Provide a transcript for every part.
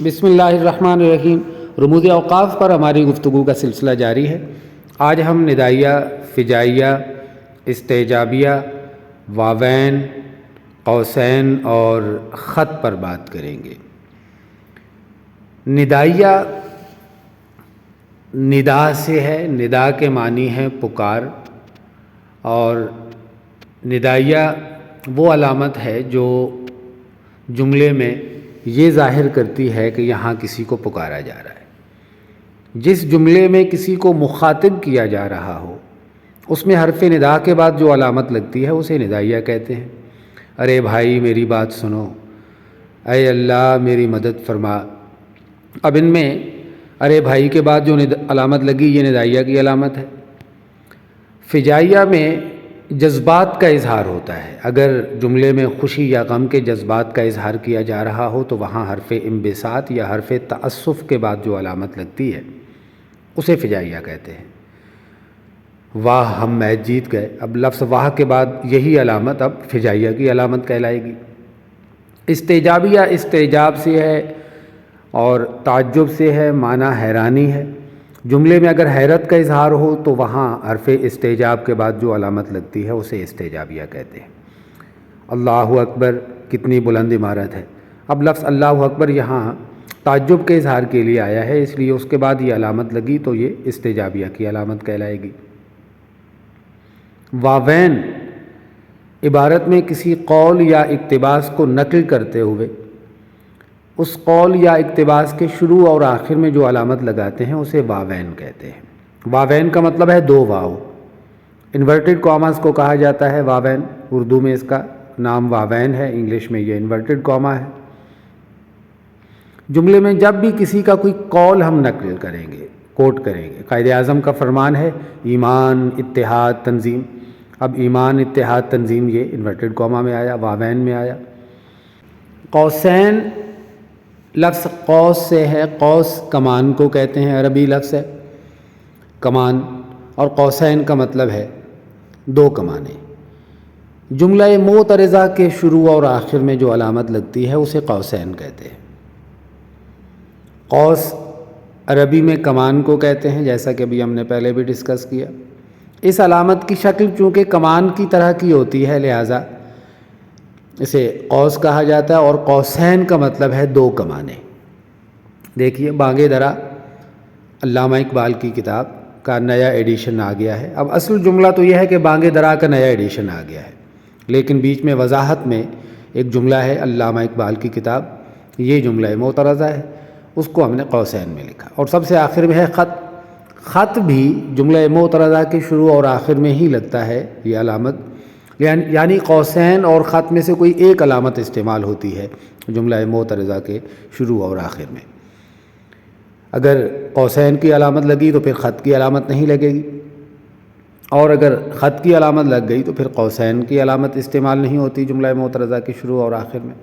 بسم اللہ الرحمن الرحیم۔ رموز اوقاف پر ہماری گفتگو کا سلسلہ جاری ہے۔ آج ہم ندائیہ، فجائیہ، استعجابیہ، واوین، قوسین اور خط پر بات کریں گے۔ ندائیہ ندا سے ہے، ندا کے معنی ہے پکار، اور ندائیہ وہ علامت ہے جو جملے میں یہ ظاہر کرتی ہے کہ یہاں کسی کو پکارا جا رہا ہے۔ جس جملے میں کسی کو مخاطب کیا جا رہا ہو اس میں حرف ندا کے بعد جو علامت لگتی ہے اسے ندائیہ کہتے ہیں۔ ارے بھائی میری بات سنو، اے اللہ میری مدد فرما۔ اب ان میں ارے بھائی کے بعد جو علامت لگی یہ ندائیہ کی علامت ہے۔ فجائیہ میں جذبات کا اظہار ہوتا ہے۔ اگر جملے میں خوشی یا غم کے جذبات کا اظہار کیا جا رہا ہو تو وہاں حرف انبساط یا حرف تأسف کے بعد جو علامت لگتی ہے اسے فجائیہ کہتے ہیں۔ واہ ہم میچ جیت گئے، اب لفظ واہ کے بعد یہی علامت اب فجائیہ کی علامت کہلائے گی۔ استعجابیہ استعجاب سے ہے اور تعجب سے ہے، معنی حیرانی ہے۔ جملے میں اگر حیرت کا اظہار ہو تو وہاں حرف استعجاب کے بعد جو علامت لگتی ہے اسے استعجابیہ کہتے ہیں۔ اللہ اکبر، کتنی بلند عمارت ہے۔ اب لفظ اللہ اکبر یہاں تعجب کے اظہار کے لیے آیا ہے، اس لیے اس کے بعد یہ علامت لگی تو یہ استعجابیہ کی علامت کہلائے گی۔ واوین عبارت میں کسی قول یا اقتباس کو نقل کرتے ہوئے اس قول یا اقتباس کے شروع اور آخر میں جو علامت لگاتے ہیں اسے واوین کہتے ہیں۔ واوین کا مطلب ہے دو واو۔ انورٹڈ کاماز کو کہا جاتا ہے واوین، اردو میں اس کا نام واوین ہے، انگلش میں یہ انورٹڈ کاما ہے۔ جملے میں جب بھی کسی کا کوئی قول ہم نقل کریں گے، کوٹ کریں گے، قائد اعظم کا فرمان ہے ایمان، اتحاد، تنظیم۔ اب ایمان، اتحاد، تنظیم یہ انورٹڈ کاما میں آیا، واوین میں آیا۔ قوسین لفظ قوس سے ہے، قوس کمان کو کہتے ہیں، عربی لفظ ہے کمان، اور قوسین کا مطلب ہے دو کمانیں۔ جملہ معترضہ کے شروع اور آخر میں جو علامت لگتی ہے اسے قوسین کہتے ہیں۔ قوس عربی میں کمان کو کہتے ہیں، جیسا کہ ابھی ہم نے پہلے بھی ڈسکس کیا۔ اس علامت کی شکل چونکہ کمان کی طرح کی ہوتی ہے لہٰذا اسے قوس کہا جاتا ہے، اور قوسین کا مطلب ہے دو کمانیں۔ دیکھیے بانگ درا علامہ اقبال کی کتاب کا نیا ایڈیشن آ گیا ہے۔ اب اصل جملہ تو یہ ہے کہ بانگ درا کا نیا ایڈیشن آ گیا ہے، لیکن بیچ میں وضاحت میں ایک جملہ ہے علامہ اقبال کی کتاب، یہ جملہ معترضہ ہے، اس کو ہم نے قوسین میں لکھا۔ اور سب سے آخر میں ہے خط۔ خط بھی جملہ معترضہ کے شروع اور آخر میں ہی لگتا ہے یہ علامت، یعنی قوسین اور خط میں سے کوئی ایک علامت استعمال ہوتی ہے جملہ معترضہ کے شروع اور آخر میں۔ اگر قوسین کی علامت لگی تو پھر خط کی علامت نہیں لگے گی، اور اگر خط کی علامت لگ گئی تو پھر قوسین کی علامت استعمال نہیں ہوتی جملہ معترضہ کے شروع اور آخر میں۔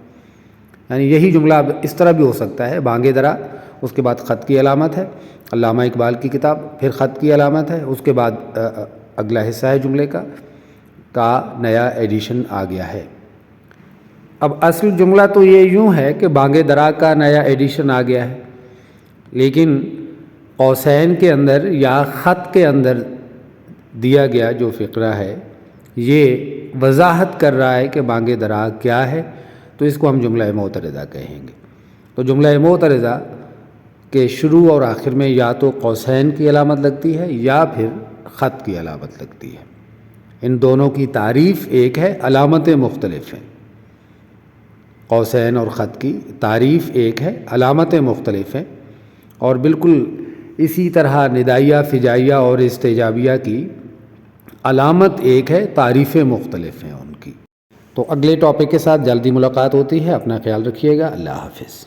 یعنی یہی جملہ اب اس طرح بھی ہو سکتا ہے، بانگ درا اس کے بعد خط کی علامت ہے، علامہ اقبال کی کتاب، پھر خط کی علامت ہے، اس کے بعد اگلا حصہ ہے جملے کا نیا ایڈیشن آ گیا ہے۔ اب اصل جملہ تو یہ یوں ہے کہ بانگ درا کا نیا ایڈیشن آ گیا ہے، لیکن قوسین کے اندر یا خط کے اندر دیا گیا جو فقرہ ہے یہ وضاحت کر رہا ہے کہ بانگ درا کیا ہے، تو اس کو ہم جملہ معترضہ کہیں گے۔ تو جملہ معترضہ کے شروع اور آخر میں یا تو قوسین کی علامت لگتی ہے یا پھر خط کی علامت لگتی ہے۔ ان دونوں کی تعریف ایک ہے، علامتیں مختلف ہیں۔ قوسین اور خط کی تعریف ایک ہے، علامتیں مختلف ہیں، اور بالکل اسی طرح ندائیہ، فجائیہ اور استعجابیہ کی علامت ایک ہے، تعریفیں مختلف ہیں ان کی۔ تو اگلے ٹاپک کے ساتھ جلدی ملاقات ہوتی ہے، اپنا خیال رکھیے گا، اللہ حافظ۔